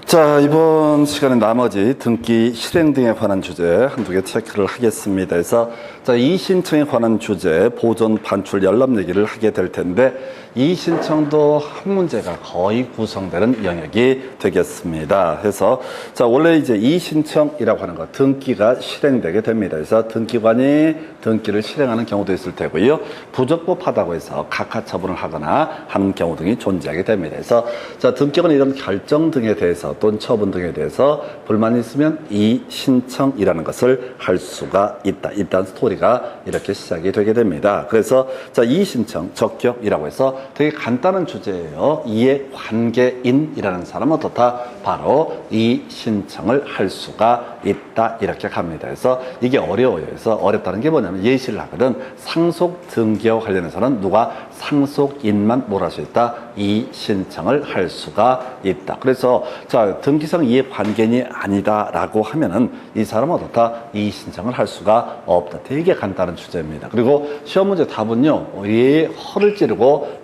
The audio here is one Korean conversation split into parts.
자, 이번 시간에 나머지 등기 실행 등에 관한 주제 한두 개 체크를 하겠습니다. 그래서 자, 이신청에 관한 주제 보존, 반출, 열람 얘기를 하게 될 텐데 이 신청도 한 문제가 거의 구성되는 영역이 되겠습니다. 그래서 자, 원래 이제 이신청이라고 하는 거 등기가 실행되게 됩니다. 그래서 등기관이 등기를 실행하는 경우도 있을 테고요. 부적법하다고 해서 각하 처분을 하거나 하는 경우 등이 존재하게 됩니다. 그래서 자, 등기관이 이런 결정 등에 대해서 또는 처분 등에 대해서 불만이 있으면 이신청이라는 것을 할 수가 있다. 일단 스토리가 이렇게 시작이 되게 됩니다. 그래서 자, 이신청, 적격이라고 해서 되게 간단한 주제예요. 이해관계인이라는 사람은 어떻다? 바로 이신청을 할 수가 있다. 이렇게 갑니다. 그래서 이게 어려워요. 그래서 어렵다는 게 뭐냐면 예시를 하거든. 상속 등기와 관련해서는 누가 상속인만 뭘 할 수 있다? 이신청을 할 수가 있다. 그래서 자, 등기상 이해관계인이 아니다라고 하면은 이 사람은 어떻다? 이신청을 할 수가 없다. 되게 간단한 주제입니다. 그리고 시험 문제 답은요, 이 허를 찌르고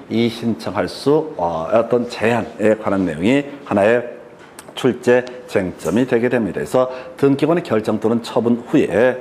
이신청할 수 어떤 제한에 관한 내용이 하나의 출제 쟁점이 되게 됩니다. 그래서 등기관의 결정 또는 처분 후에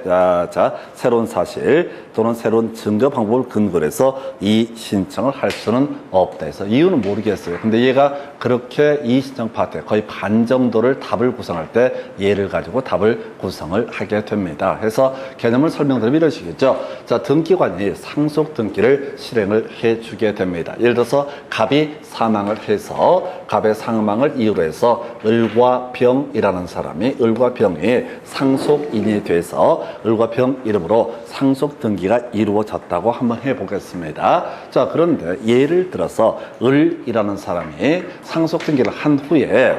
새로운 사실 또는 새로운 증거 방법을 근거로 해서 이 신청을 할 수는 없다 해서 이유는 모르겠어요. 근데 얘가 그렇게 이 신청 파트에 거의 반 정도를 답을 구성할 때 얘를 가지고 답을 구성을 하게 됩니다. 그래서 개념을 설명드리면 이런 식이죠. 자, 등기관이 상속 등기를 실행을 해주게 됩니다. 예를 들어서 갑이 사망을 해서 갑의 사망을 이유로 해서 을과병이라는 사람이 을과병이 상속인이 돼서 을과병 이름으로 상속 등기가 이루어졌다고 한번 해보겠습니다. 자, 그런데 예를 들어서 을이라는 사람이 상속 등기를 한 후에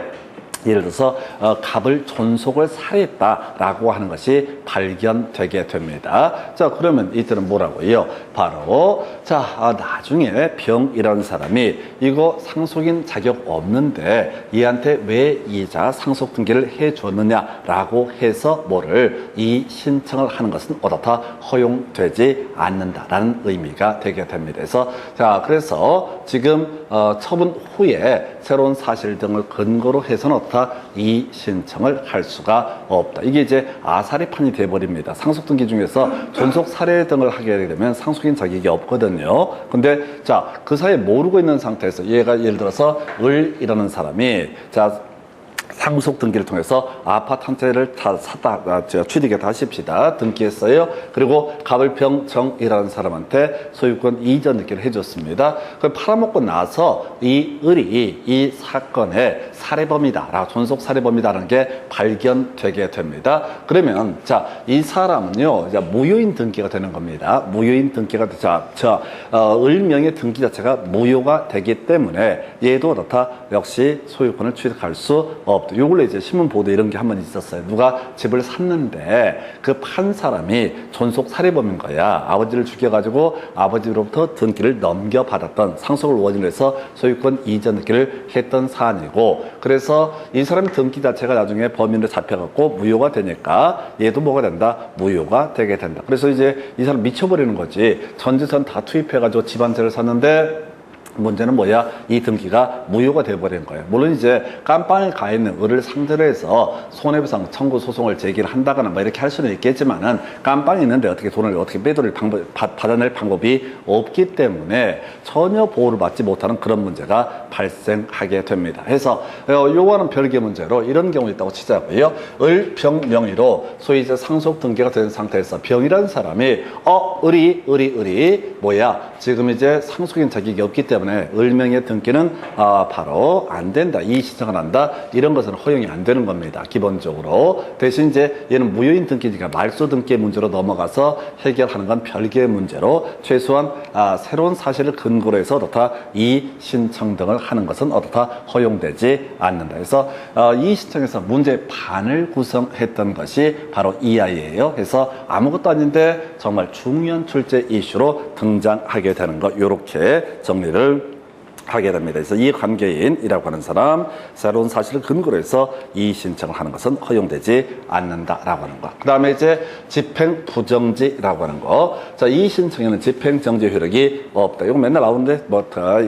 예를 들어서 갑을 존속을 살해했다라고 하는 것이 발견되게 됩니다. 자, 그러면 이때는 뭐라고요? 바로 자, 나중에 병이라는 사람이 이거 상속인 자격 없는데 얘한테 왜 이자 상속 등기를 해줬느냐라고 해서 뭐를 이 신청을 하는 것은 어떻다? 허용되지 않는다라는 의미가 되게 됩니다. 그래서 지금 처분 후에 새로운 사실 등을 근거로 해서는 어떻다? 이 신청을 할 수가 없다. 이게 이제 아사리판이 돼버립니다. 상속등기 중에서 존속 살해 등을 하게 되면 상속인 자격이 없거든요. 근데 자, 그 사이에 모르고 있는 상태에서 얘가 예를 들어서 을이라는 사람이 자, 상속 등기를 통해서 아파트 한 채를 다 샀다, 취득했다 하십시다. 등기했어요. 그리고 갑을병정이라는 사람한테 소유권 이전 등기를 해줬습니다. 그걸 팔아먹고 나서 이 을이 이 사건의 살해범이다, 존속 살해범이다라는 게 발견되게 됩니다. 그러면 자, 이 사람은요, 이제 무효인 등기가 되는 겁니다. 무효인 등기가 을명의 등기 자체가 무효가 되기 때문에 얘도 그렇다. 역시 소유권을 취득할 수 없다. 요 근래 이제 신문 보도 이런 게 한 번 있었어요. 누가 집을 샀는데 그 판 사람이 존속 살해범인 거야. 아버지를 죽여가지고 아버지로부터 등기를 넘겨받았던 상속을 원인으로 해서 소유권 이전 등기를 했던 사안이고, 그래서 이 사람의 등기 자체가 나중에 범인으로 잡혀갖고 무효가 되니까 얘도 뭐가 된다? 무효가 되게 된다. 그래서 이제 이 사람 미쳐버리는 거지. 전 재산 다 투입해가지고 집 한 채를 샀는데 문제는 뭐야? 이 등기가 무효가 돼버린 거예요. 물론 이제 깜빵에 가 있는 을을 상대로 해서 손해배상 청구 소송을 제기를 한다거나 뭐 이렇게 할 수는 있겠지만은 깜빵에 있는데 어떻게 돈을 어떻게 빼돌릴 받아낼 방법이 없기 때문에 전혀 보호를 받지 못하는 그런 문제가 발생하게 됩니다. 해서 요거는 별개의 문제로 이런 경우 있다고 치자고요. 을, 병, 명의로 소위 이제 상속 등기가 된 상태에서 병이라는 사람이 을이 뭐야? 지금 이제 상속인 자격이 없기 때문에 을명의 등기는 바로 안 된다. 이 신청을 한다. 이런 것은 허용이 안 되는 겁니다. 기본적으로. 대신 이제 얘는 무효인 등기니까 말소 등기의 문제로 넘어가서 해결하는 건 별개의 문제로 최소한 새로운 사실을 근거로 해서 어떻다? 이 신청 등을 하는 것은 어떻다? 허용되지 않는다. 그래서 이 신청에서 문제 반을 구성했던 것이 바로 이 아이예요. 그래서 아무것도 아닌데 정말 중요한 출제 이슈로 등장하게 되는 것, 이렇게 정리를 하게 됩니다. 그래서 이 관계인이라고 하는 사람, 새로운 사실을 근거로 해서 이의 신청을 하는 것은 허용되지 않는다라고 하는 것. 그 다음에 이제 집행부정지라고 하는 거. 자, 이의 신청에는 집행정지 효력이 없다. 이거 맨날 나오는데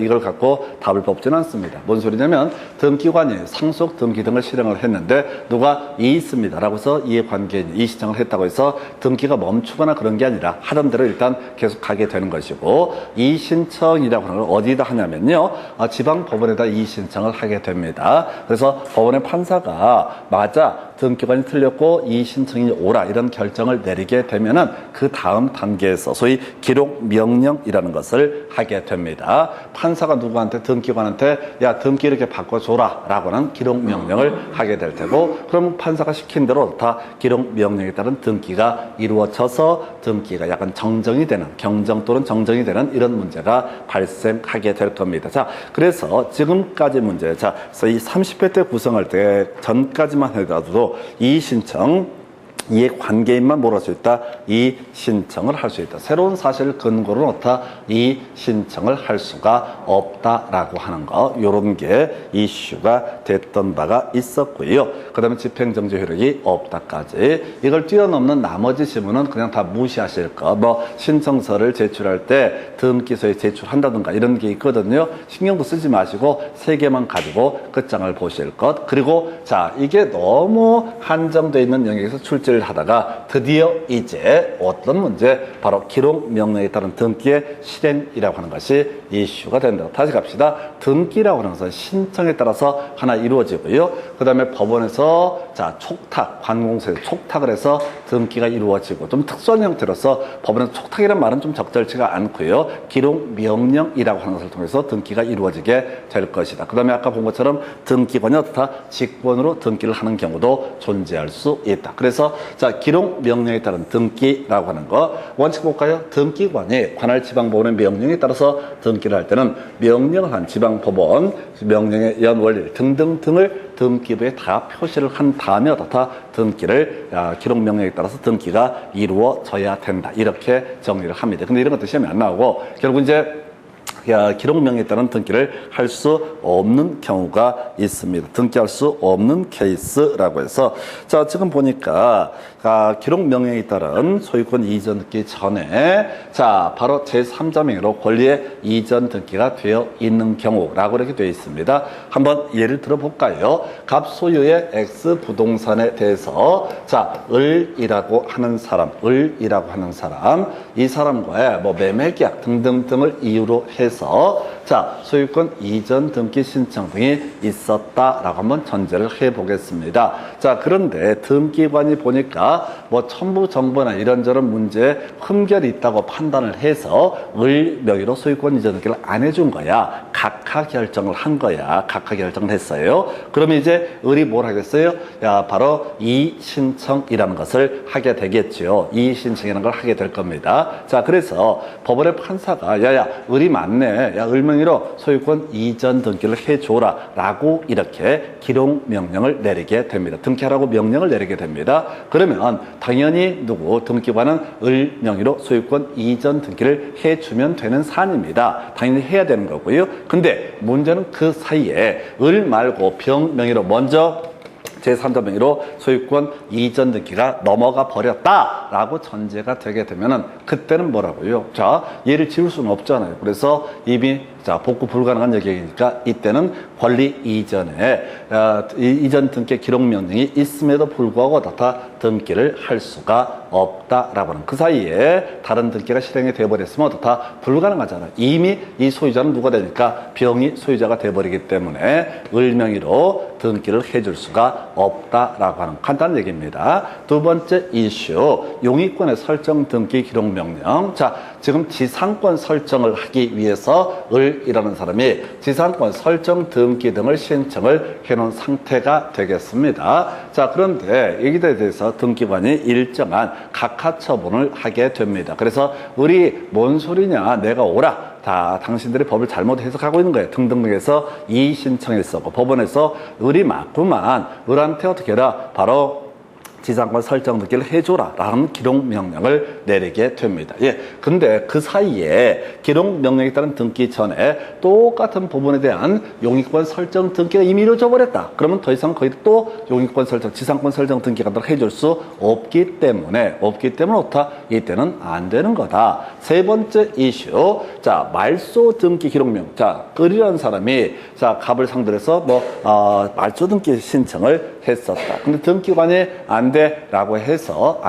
이걸 갖고 답을 뽑지는 않습니다. 뭔 소리냐면 등기관이 상속 등기 등을 실행을 했는데 누가 이의 있습니다라고 해서 이의 관계인이 이의 신청을 했다고 해서 등기가 멈추거나 그런 게 아니라 하던 대로 일단 계속 가게 되는 것이고, 이의 신청이라고 하는 걸 어디다 하냐면요, 지방법원에다 이의 신청을 하게 됩니다. 그래서 법원의 판사가 맞아 등기관이 틀렸고 이의 신청이 옳아 이런 결정을 내리게 되면은 그 다음 단계에서 소위 기록 명령이라는 것을 하게 됩니다. 판사가 누구한테, 등기관한테 야 등기 이렇게 바꿔줘라 라고 하는 기록 명령을 하게 될 테고, 그럼 판사가 시킨 대로 다 기록 명령에 따른 등기가 이루어져서 등기가 약간 정정이 되는, 경정 또는 정정이 되는 이런 문제가 발생하게 될 겁니다. 자, 그래서 지금까지 문제, 자, 그래서 이 30회 때 구성할 때 전까지만 하더라도 이의 신청, 이의 관계인만 뭘 할 수 있다? 이의 신청을 할 수 있다. 새로운 사실을 근거로 놓다 이의 신청을 할 수가 없다라고 하는 거, 요런 게 이슈가 됐던 바가 있었고요. 그 다음에 집행정지 효력이 없다까지. 이걸 뛰어넘는 나머지 지문은 그냥 다 무시하실 거. 뭐 신청서를 제출할 때 등기소에 제출한다든가 이런 게 있거든요. 신경도 쓰지 마시고 3개만 가지고 끝장을 보실 것. 그리고 자, 이게 너무 한정되어 있는 영역에서 출제를 하다가 드디어 이제 어떤 문제, 바로 기록 명령에 따른 등기의 실행이라고 하는 것이 이슈가 된다. 다시 갑시다. 등기라고 하는 것은 신청에 따라서 하나 이루어지고요. 그 다음에 법원에서 자, 촉탁, 관공서에서 촉탁을 해서 등기가 이루어지고, 좀 특수한 형태로서 법원에서 촉탁이라는 말은 좀 적절치가 않고요. 기록 명령이라고 하는 것을 통해서 등기가 이루어지게 될 것이다. 그 다음에 아까 본 것처럼 등기관이 어떻다? 직권으로 등기를 하는 경우도 존재할 수 있다. 그래서 자, 기록 명령에 따른 등기라고 하는 거 원칙 볼까요? 등기관이 관할 지방법원의 명령에 따라서 등기를 할 때는 명령을 한 지방법원 명령의 연원리 등등등을 등기부에 다 표시를 한 다음에 어떻다? 등기를 기록 명령에 따라서 등기가 이루어져야 된다. 이렇게 정리를 합니다. 근데 이런 것도 시험에 안 나오고 결국 이제 기록명에 따른 등기를 할 수 없는 경우가 있습니다. 등기할 수 없는 케이스라고 해서, 자, 지금 보니까 기록명령에 따른 소유권 이전 등기 전에 자, 바로 제3자 명의로 권리의 이전 등기가 되어 있는 경우라고 이렇게 되어 있습니다. 한번 예를 들어볼까요? 갑 소유의 X 부동산에 대해서 자, 을이라고 하는 사람, 이 사람과의 뭐 매매계약 등등등을 이유로 해서 자, 소유권 이전 등기 신청 등이 있었다라고 한번 전제를 해보겠습니다. 자, 그런데 등기관이 보니까 뭐 첨부 정보나 이런저런 문제에 흠결이 있다고 판단을 해서 을 명의로 소유권 이전 등기를 안 해준 거야. 각하 결정을 한 거야. 각하 결정을 했어요. 그러면 이제 을이 뭘 하겠어요? 야, 바로 이의 신청이라는 것을 하게 되겠죠. 이의 신청이라는 걸 하게 될 겁니다. 자, 그래서 법원의 판사가 야야, 을이 맞네. 야, 을 명의로 소유권 이전 등기를 해줘라 라고 이렇게 기록 명령을 내리게 됩니다. 등기하라고 명령을 내리게 됩니다. 그러면 당연히 등기관은 을 명의로 소유권 이전 등기를 해주면 되는 사안입니다. 당연히 해야 되는 거고요. 근데 문제는 그 사이에 을 말고 병 명의로 먼저 제3자 명의로 소유권 이전 등기가 넘어가 버렸다라고 전제가 되게 되면은 그때는 뭐라고요? 자, 얘를 지울 수는 없잖아요. 그래서 이미 자, 복구 불가능한 영역이니까 이때는 권리 이전에 이전 등기 기록 명령이 있음에도 불구하고 다 등기를 할 수가 없다라고 하는, 그 사이에 다른 등기가 실행이 되어버렸으면 다 불가능하잖아요. 이미 이 소유자는 누가 되니까 병이 소유자가 되어버리기 때문에 을 명의로 등기를 해줄 수가 없다라고 하는 간단한 얘기입니다. 두 번째 이슈, 용의권의 설정 등기 기록 명령. 자, 지금 지상권 설정을 하기 위해서 을이라는 사람이 지상권 설정 등기 등을 신청을 해놓은 상태가 되겠습니다. 자, 그런데 여기에 대해서 등기관이 일정한 각하 처분을 하게 됩니다. 그래서 을이 뭔 소리냐, 내가 오라, 다 당신들이 법을 잘못 해석하고 있는 거예요. 등등등해서 이의 신청했었고 법원에서 을이 맞구만, 을한테 어떻게 해라, 바로 지상권 설정 등기를 해줘라 라는 기록 명령을 내리게 됩니다. 예. 근데 그 사이에 기록 명령에 따른 등기 전에 똑같은 부분에 대한 용익권 설정 등기가 이미 이루어져 버렸다. 그러면 더 이상 거기 또 용익권 설정, 지상권 설정 등기 같은 걸 해줄 수 없기 때문에 어떻다? 이때는 안 되는 거다. 세 번째 이슈. 자, 말소 등기 기록명. 자, 끌이라는 사람이 자, 갑을 상대로 해서 말소 등기 신청을 했었다. 근데 등기관이 안 돼라고 해서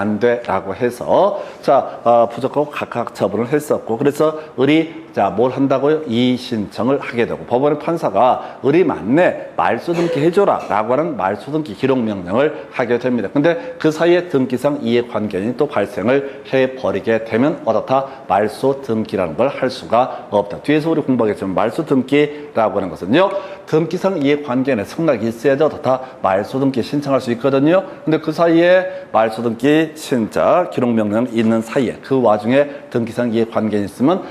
자, 부적하고 각각 처분을 했었고 그래서 을이 자, 뭘 한다고요? 이의 신청을 하게 되고 법원의 판사가 을이 맞네 말소 등기 해줘라 라고 하는 말소 등기 기록 명령을 하게 됩니다. 근데 그 사이에 등기상 이해관계인이 또 발생을 해버리게 되면 어떻다? 말소 등기라는 걸 할 수가 없다. 뒤에서 우리 공부하겠지만 말소 등기라고 하는 것은요, 등기상 이해관계인의 승낙이 있어야지 어떻다? 말소 등기 신청할 수 있거든요. 근데 그 사이에 말소 등기 신청 기록 명령 있는 사이에 그 와중에 등기상 이해관계인이 있으면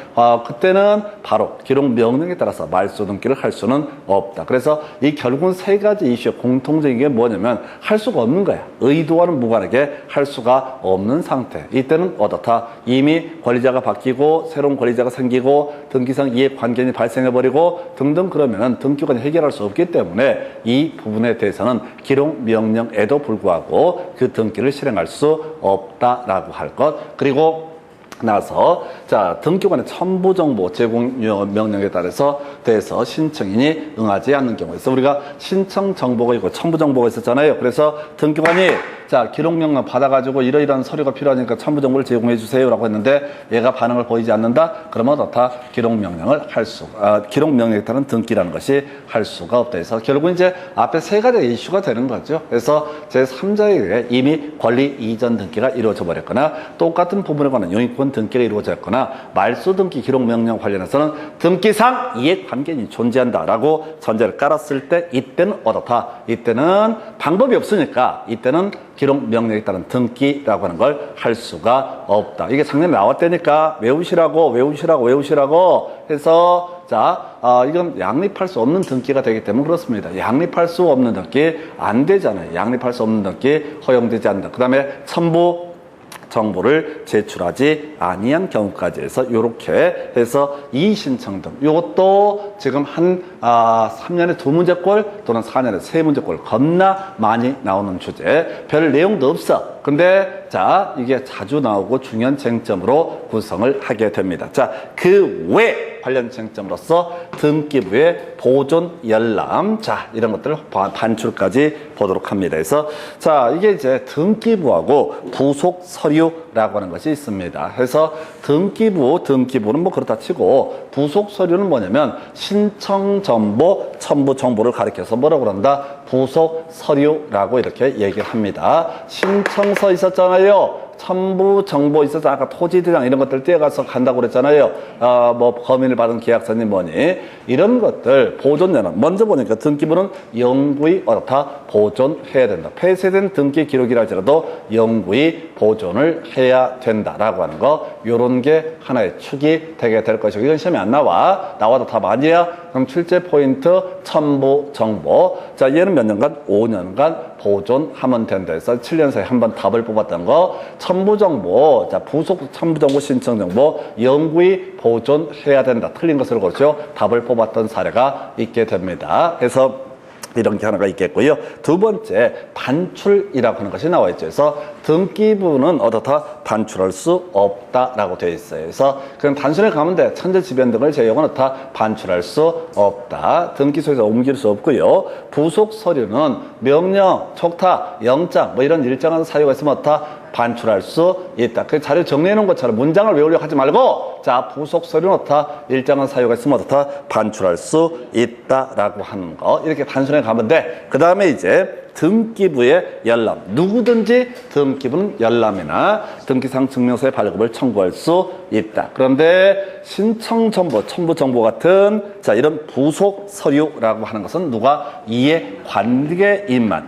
그때는 바로 기록 명령에 따라서 말소 등기를 할 수는 없다. 그래서 이 결국은 세 가지 이슈의 공통적인 게 뭐냐면 할 수가 없는 거야. 의도와는 무관하게 할 수가 없는 상태. 이때는 어떻다? 이미 권리자가 바뀌고 새로운 권리자가 생기고 등기상 이해관계인이 발생해버리고 등등 그러면 등기관이 해결할 수 없기 때문에 이 부분에 대해서는 기록 명령에도 불구하고 그 등기를 실행할 수 없다라고 할 것. 그리고 나서 자, 등기관의 첨부 정보 제공 명령에 대해서 신청인이 응하지 않는 경우에서 우리가 신청 정보가 있고 첨부 정보가 있었잖아요. 그래서 등기관이 자, 기록 명령 받아가지고 이러이러한 서류가 필요하니까 첨부 정보를 제공해 주세요라고 했는데 얘가 반응을 보이지 않는다. 그러면 어떻다? 기록 명령을 기록 명령에 따른 등기라는 것이 할 수가 없다. 해서 결국 이제 앞에 세 가지 이슈가 되는 거죠. 그래서 제3자에게 이미 권리 이전 등기가 이루어져 버렸거나 똑같은 부분에 관한 용익권 등기가 이루어졌거나 말소 등기 기록 명령 관련해서는 등기상 이해관계인이 존재한다라고 전제를 깔았을 때 이때는 어떻다? 이때는 방법이 없으니까 이때는 기록 명령에 따른 등기라고 하는 걸 할 수가 없다. 이게 작년에 나왔다니까 외우시라고 해서 자, 이건 양립할 수 없는 등기가 되기 때문에 그렇습니다. 양립할 수 없는 등기 안 되잖아요. 양립할 수 없는 등기 허용되지 않는다. 그 다음에 첨부 정보를 제출하지 아니한 경우까지 해서 이렇게 해서 이의신청 등 이것도 지금 한 3년에 2문제꼴 또는 4년에 3문제꼴 겁나 많이 나오는 주제. 별 내용도 없어. 근데 자, 이게 자주 나오고 중요한 쟁점으로 구성을 하게 됩니다. 자, 그 외 관련 쟁점으로서 등기부의 보존 열람, 자, 이런 것들을 반출까지 보도록 합니다. 그래서 자, 이게 이제 등기부하고 부속 서류라고 하는 것이 있습니다. 그래서 등기부는 뭐 그렇다 치고 부속 서류는 뭐냐면 신청 정보, 첨부 정보를 가리켜서 뭐라고 그런다? 부속 서류라고 이렇게 얘기를 합니다. 신청서 있었잖아요. 첨부 정보 있어서 아까 토지대장 이런 것들 떼어가서 간다고 그랬잖아요. 뭐 검인을 받은 계약서니 뭐니 이런 것들 보존연합 먼저 보니까 등기부는 영구히 어떻다 보존해야 된다. 폐쇄된 등기 기록이라 할지라도 영구히 보존을 해야 된다라고 하는 거 요런 게 하나의 축이 되게 될 것이고 이건 시험에 안 나와도 답 아니야. 그럼 출제 포인트 첨부 정보. 자, 얘는 몇 년간? 5년간 보존하면 된다 해서 7년 사이에 한번 답을 뽑았던 거. 첨부 정보, 자, 부속 첨부 정보 신청 정보 영구히 보존해야 된다. 틀린 것을 고르죠. 답을 뽑았던 사례가 있게 됩니다. 그래서 이런 게 하나가 있겠고요. 두 번째, 반출이라고 하는 것이 나와 있죠. 그래서 등기부는 어떻다? 반출할 수 없다라고 되어 있어요. 그래서 그냥 단순히 가면 돼. 천재지변 등을 제외하고는 어떻다? 반출할 수 없다. 등기소에서 옮길 수 없고요. 부속 서류는 명령, 촉탁, 영장 뭐 이런 일정한 사유가 있으면 어떻다? 반출할 수 있다. 그 자료 정리해 놓은 것처럼 문장을 외우려고 하지 말고 자, 부속 서류는 어떻다? 일정한 사유가 있으면 어떻다? 반출할 수 있다라고 하는 거. 이렇게 단순하게 가면 돼. 그 다음에 이제 등기부의 열람. 누구든지 등기부는 열람이나 등기상 증명서의 발급을 청구할 수 있다. 그런데 신청 정보, 첨부 정보 같은 자, 이런 부속 서류라고 하는 것은 누가 이해관계인만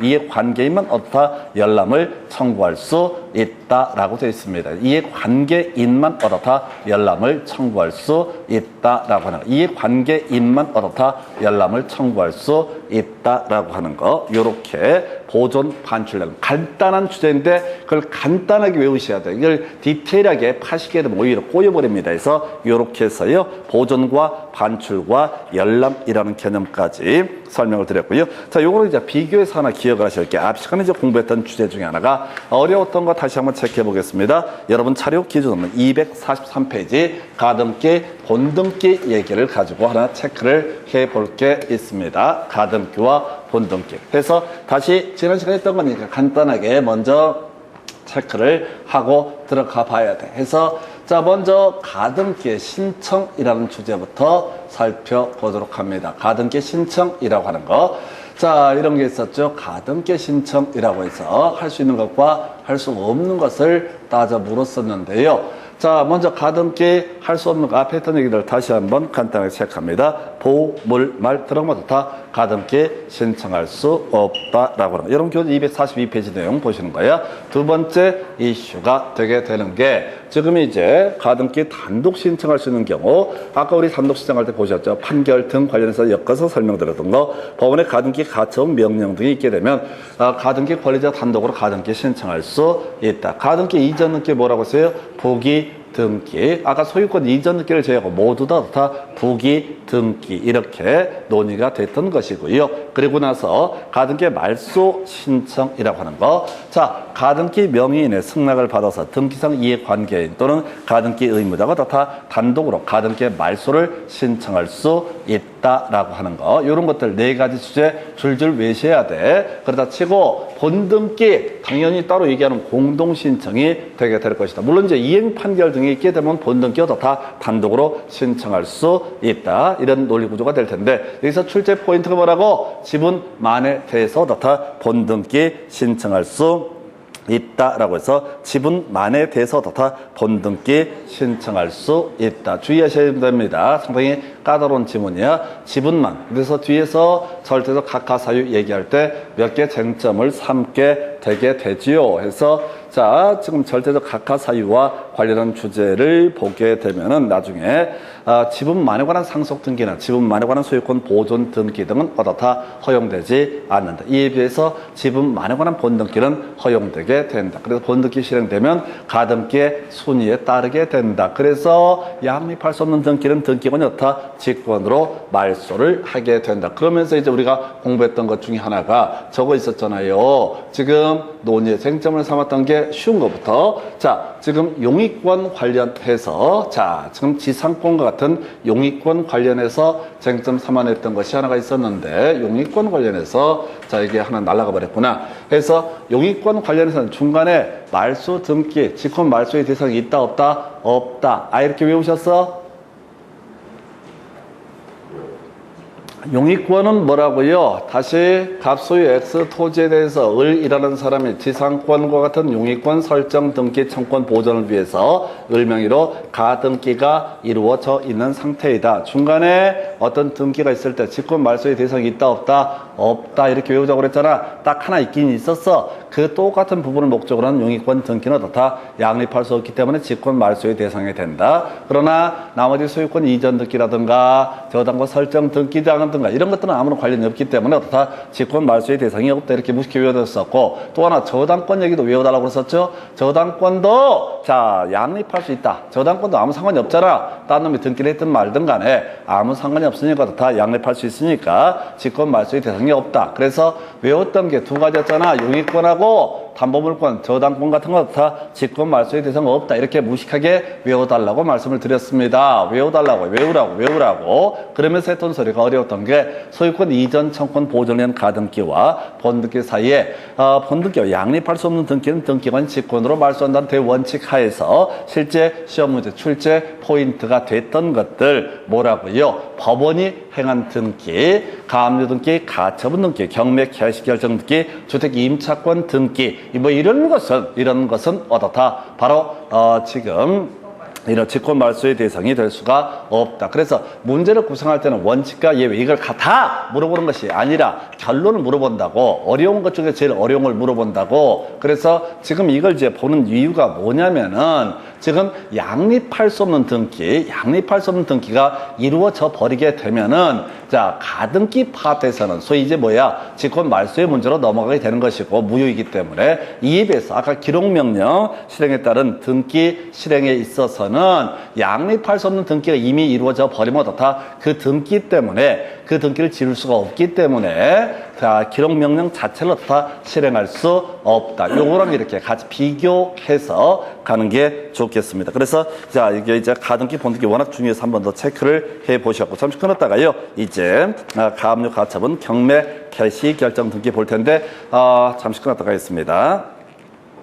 어떻다? 열람을 청구할 수 있다라고 되어 있습니다. 이해관계인만 어떻다? 열람을 청구할 수 있다라고 하는 거. 이해관계인만 어떻다? 열람을 청구할 수 있다라고 하는 거. 요렇게 보존, 반출, 연람. 간단한 주제인데 그걸 간단하게 외우셔야 돼요. 이걸 디테일하게 파시게 되면 오히려 꼬여버립니다. 그래서 이렇게 해서요. 보존과 반출과 열람이라는 개념까지 설명을 드렸고요. 자, 요거는 이제 비교해서 하나 기억을 하셔야 할게요. 앞 시간에 이제 공부했던 주제 중에 하나가 어려웠던 거 다시 한번 체크해 보겠습니다. 여러분 차례 기준은 243페이지 가등기, 본등기 얘기를 가지고 하나 체크를 해 볼 게 있습니다. 가등기와 본등기. 그래서 다시 지난 시간에 했던 거니까 간단하게 먼저 체크를 하고 들어가 봐야 돼. 해서 자, 먼저 가등기의 신청이라는 주제부터 살펴보도록 합니다. 가등기 신청이라고 하는 거. 자, 이런 게 있었죠. 가등기 신청이라고 해서 할 수 있는 것과 할 수 없는 것을 따져 물었었는데요. 자, 먼저 가등기 할 수 없는 거 앞에 했던 얘기들 다시 한번 간단하게 체크합니다. 보, 물, 말 들어가면 다 가등기 신청할 수 없다라고 하는 거. 여러분 교재 242페이지 내용 보시는 거예요. 두 번째 이슈가 되게 되는 게 지금 이제 가등기 단독 신청할 수 있는 경우 아까 우리 단독 신청할 때 보셨죠. 판결 등 관련해서 엮어서 설명드렸던 거. 법원의 가등기 가처분 명령 등이 있게 되면 가등기 권리자 단독으로 가등기 신청할 수 있다. 가등기 이전 등기 뭐라고 했어요? 부기 등기. 아까 소유권 이전 등기를 제외하고 모두 다 부기 등기 이렇게 논의가 됐던 것이고요. 그리고 나서 가등기 말소 신청이라고 하는 거. 자, 가등기 명의인의 승낙을 받아서 등기상 이해관계인 또는 가등기 의무자가 다 단독으로 가등기 말소를 신청할 수 있다라고 하는 거. 이런 것들 네 가지 주제 줄줄 외셔야 돼. 그러다 치고 본등기 당연히 따로 얘기하는 공동신청이 되게 될 것이다. 물론 이제 이행 판결 등이 있게 되면 본등기도 다 단독으로 신청할 수 있다. 이런 논리 구조가 될 텐데 여기서 출제 포인트가 뭐라고? 지분만에 대해서 다 본등기 신청할 수 있다라고 해서 지분만에 대해서 다 본등기 신청할 수 있다. 주의하셔야 됩니다. 상당히 까다로운 지문이야. 지분만. 그래서 뒤에서 절대적 각하사유 얘기할 때 몇 개 쟁점을 삼게 되게 되지요. 해서 자, 지금 절대적 각하사유와 관련한 주제를 보게 되면은 나중에 지분만에 관한 상속 등기나 지분만에 관한 소유권 보존 등기 등은 다 허용되지 않는다. 이에 비해서 지분만에 관한 본등기는 허용되게 된다. 그래서 본등기 실행되면 가등기의 순위에 따르게 된다. 그래서 양립할 수 없는 등기는 등기권 여타 직권으로 말소를 하게 된다. 그러면서 이제 우리가 공부했던 것 중에 하나가 저거 있었잖아요. 지금 논의의 쟁점을 삼았던 게 쉬운 것부터 자, 지금 용익권 관련해서 자, 지금 지상권과 같은 용익권 관련해서 쟁점 삼아냈던 것이 하나가 있었는데 용익권 관련해서 자, 이게 하나 날아가 버렸구나. 그래서 용익권 관련해서는 중간에 말소 등기, 직권 말소의 대상이 있다 없다? 없다. 이렇게 외우셨어? 용익권은 뭐라고요? 다시 갑소유 X 토지에 대해서 을이라는 사람이 지상권과 같은 용익권 설정 등기 청권 보존을 위해서 을 명의로 가등기가 이루어져 있는 상태이다. 중간에 어떤 등기가 있을 때 직권 말소의 대상이 있다 없다? 없다. 이렇게 외우자고 그랬잖아. 딱 하나 있긴 있었어. 그 똑같은 부분을 목적으로 하는 용익권 등기는 다 양립할 수 없기 때문에 직권 말소의 대상이 된다. 그러나 나머지 소유권 이전 등기라든가 저당권 설정 등기 등가 이런 것들은 아무런 관련이 없기 때문에 다 직권 말소의 대상이 없다. 이렇게 무식히 외워뒀었고 또 하나 저당권 얘기도 외워달라고 그랬었죠. 저당권도 자 양립할 수 있다. 저당권도 아무 상관이 없잖아. 딴 놈이 등기를 했든 말든 간에 아무 상관이 없으니까 다 양립할 수 있으니까 직권 말소의 대상이 없다. 그래서 외웠던 게 두 가지였잖아. 용익권하고 담보물권, 저당권 같은 거 다 직권 말소의 대상 없다. 이렇게 무식하게 외워달라고 말씀을 드렸습니다. 외우라고. 그러면서 했던 소리가 어려웠던 게 소유권 이전 청권 보존련 가등기와 본등기 사이에 본등기와 양립할 수 없는 등기는 등기관 직권으로 말소한다는 대원칙 하에서 실제 시험 문제 출제 포인트가 됐던 것들 뭐라고요? 법원이 행한 등기, 가압류 등기, 가처분 등기, 경매 개시 결정 등기, 주택 임차권 등기 뭐 이런 것은 어떻다? 바로 지금 이런 직권 말소의 대상이 될 수가 없다. 그래서 문제를 구성할 때는 원칙과 예외 이걸 다 물어보는 것이 아니라 결론을 물어본다고. 어려운 것 중에 제일 어려운 걸 물어본다고. 그래서 지금 이걸 이제 보는 이유가 뭐냐면은 지금 양립할 수 없는 등기가 이루어져 버리게 되면은 자, 가등기 파트에서는 소위 이제 직권 말소의 문제로 넘어가게 되는 것이고 무효이기 때문에 이에 비해서 아까 기록명령 실행에 따른 등기 실행에 있어서는 양립할 수 없는 등기가 이미 이루어져 버리면 어떻다? 그 등기 때문에 그 등기를 지울 수가 없기 때문에 자, 기록명령 자체를 어떻다? 실행할 수 없다. 요거랑 이렇게 같이 비교해서 가는 게 좋겠습니다. 그래서 자, 이게 이제 가등기, 본등기 워낙 중요해서 한 번 더 체크를 해 보셨고 잠시 끊었다가요. 이제 가압류 가처분 경매 개시 결정 등기 볼 텐데 잠시 끊었다가 있습니다.